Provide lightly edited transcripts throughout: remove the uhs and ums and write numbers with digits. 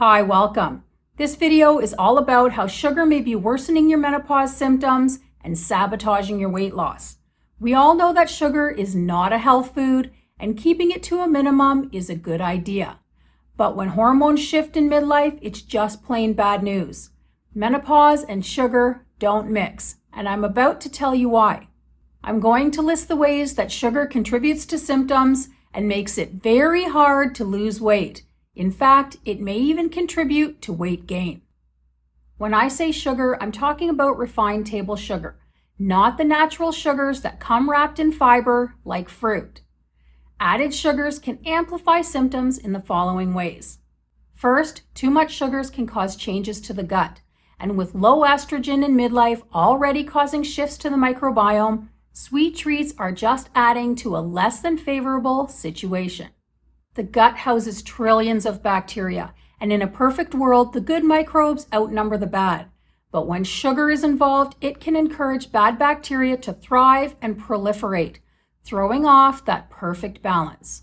Hi, welcome. This video is all about how sugar may be worsening your menopause symptoms and sabotaging your weight loss. We all know that sugar is not a health food and keeping it to a minimum is a good idea. But when hormones shift in midlife, it's just plain bad news. Menopause and sugar don't mix, and I'm about to tell you why. I'm going to list the ways that sugar contributes to symptoms and makes it very hard to lose weight. In fact, it may even contribute to weight gain. When I say sugar, I'm talking about refined table sugar, not the natural sugars that come wrapped in fiber like fruit. Added sugars can amplify symptoms in the following ways. First, too much sugars can cause changes to the gut, and with low estrogen in midlife already causing shifts to the microbiome, sweet treats are just adding to a less than favorable situation. The gut houses trillions of bacteria, and in a perfect world, the good microbes outnumber the bad. But when sugar is involved, it can encourage bad bacteria to thrive and proliferate, throwing off that perfect balance.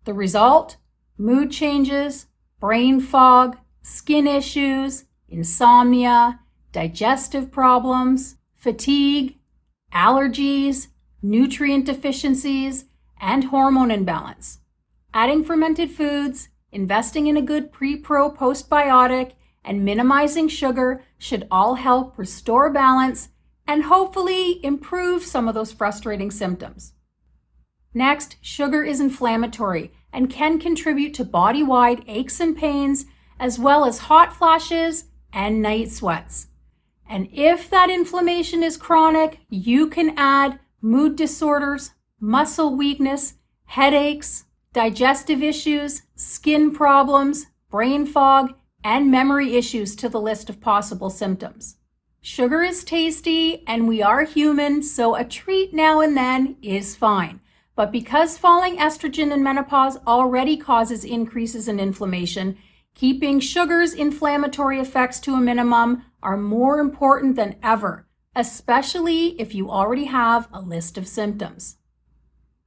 The result? Mood changes, brain fog, skin issues, insomnia, digestive problems, fatigue, allergies, nutrient deficiencies, and hormone imbalance. Adding fermented foods, investing in a good pre-pro postbiotic, and minimizing sugar should all help restore balance and hopefully improve some of those frustrating symptoms. Next, sugar is inflammatory and can contribute to body-wide aches and pains, as well as hot flashes and night sweats. And if that inflammation is chronic, you can add mood disorders, muscle weakness, headaches, digestive issues, skin problems, brain fog, and memory issues to the list of possible symptoms. Sugar is tasty and we are human, so a treat now and then is fine. But because falling estrogen in menopause already causes increases in inflammation, keeping sugar's inflammatory effects to a minimum are more important than ever, especially if you already have a list of symptoms.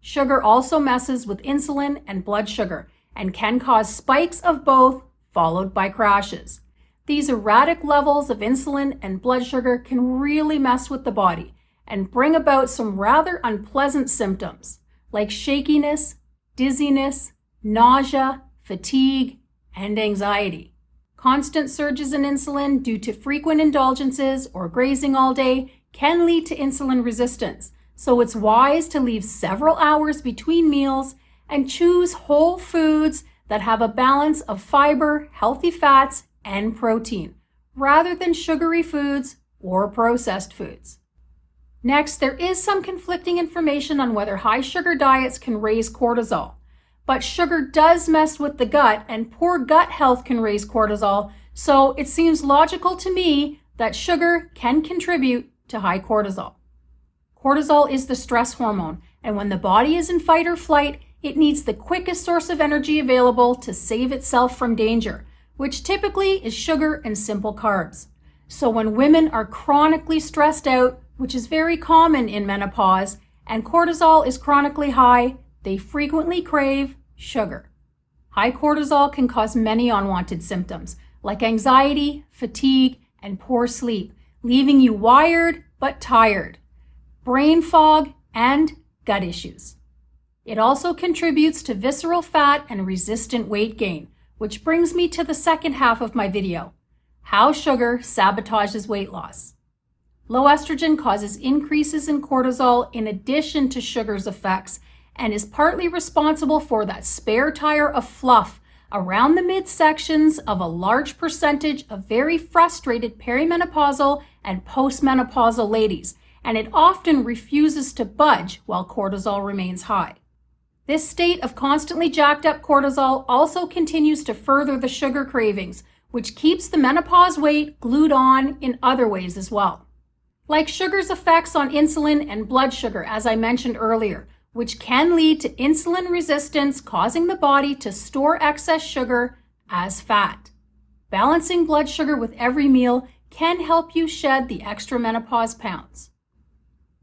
Sugar also messes with insulin and blood sugar and can cause spikes of both, followed by crashes. These erratic levels of insulin and blood sugar can really mess with the body and bring about some rather unpleasant symptoms like shakiness, dizziness, nausea, fatigue, and anxiety. Constant surges in insulin due to frequent indulgences or grazing all day can lead to insulin resistance. So it's wise to leave several hours between meals and choose whole foods that have a balance of fiber, healthy fats, and protein, rather than sugary foods or processed foods. Next, there is some conflicting information on whether high sugar diets can raise cortisol. But sugar does mess with the gut, and poor gut health can raise cortisol, so it seems logical to me that sugar can contribute to high cortisol. Cortisol is the stress hormone, and when the body is in fight or flight, it needs the quickest source of energy available to save itself from danger, which typically is sugar and simple carbs. So when women are chronically stressed out, which is very common in menopause, and cortisol is chronically high, they frequently crave sugar. High cortisol can cause many unwanted symptoms, like anxiety, fatigue, and poor sleep, leaving you wired but tired, brain fog, and gut issues. It also contributes to visceral fat and resistant weight gain, which brings me to the second half of my video, how sugar sabotages weight loss. Low estrogen causes increases in cortisol in addition to sugar's effects and is partly responsible for that spare tire of fluff around the midsections of a large percentage of very frustrated perimenopausal and postmenopausal ladies, and it often refuses to budge while cortisol remains high. This state of constantly jacked up cortisol also continues to further the sugar cravings, which keeps the menopause weight glued on in other ways as well. Like sugar's effects on insulin and blood sugar, as I mentioned earlier, which can lead to insulin resistance, causing the body to store excess sugar as fat. Balancing blood sugar with every meal can help you shed the extra menopause pounds.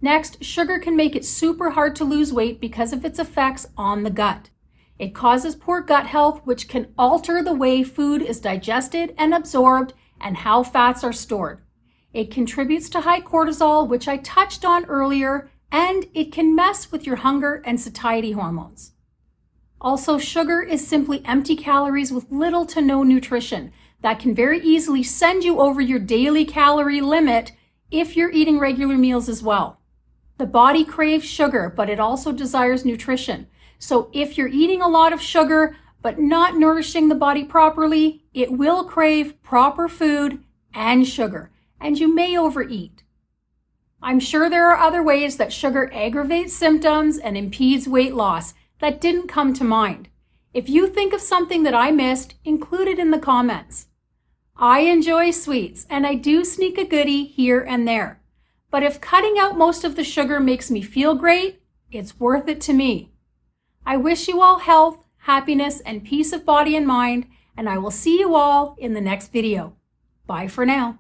Next, sugar can make it super hard to lose weight because of its effects on the gut. It causes poor gut health, which can alter the way food is digested and absorbed and how fats are stored. It contributes to high cortisol, which I touched on earlier, and it can mess with your hunger and satiety hormones. Also, sugar is simply empty calories with little to no nutrition that can very easily send you over your daily calorie limit if you're eating regular meals as well. The body craves sugar, but it also desires nutrition. So if you're eating a lot of sugar but not nourishing the body properly, it will crave proper food and sugar, and you may overeat. I'm sure there are other ways that sugar aggravates symptoms and impedes weight loss that didn't come to mind. If you think of something that I missed, include it in the comments. I enjoy sweets, and I do sneak a goodie here and there. But if cutting out most of the sugar makes me feel great, it's worth it to me. I wish you all health, happiness, and peace of body and mind, and I will see you all in the next video. Bye for now.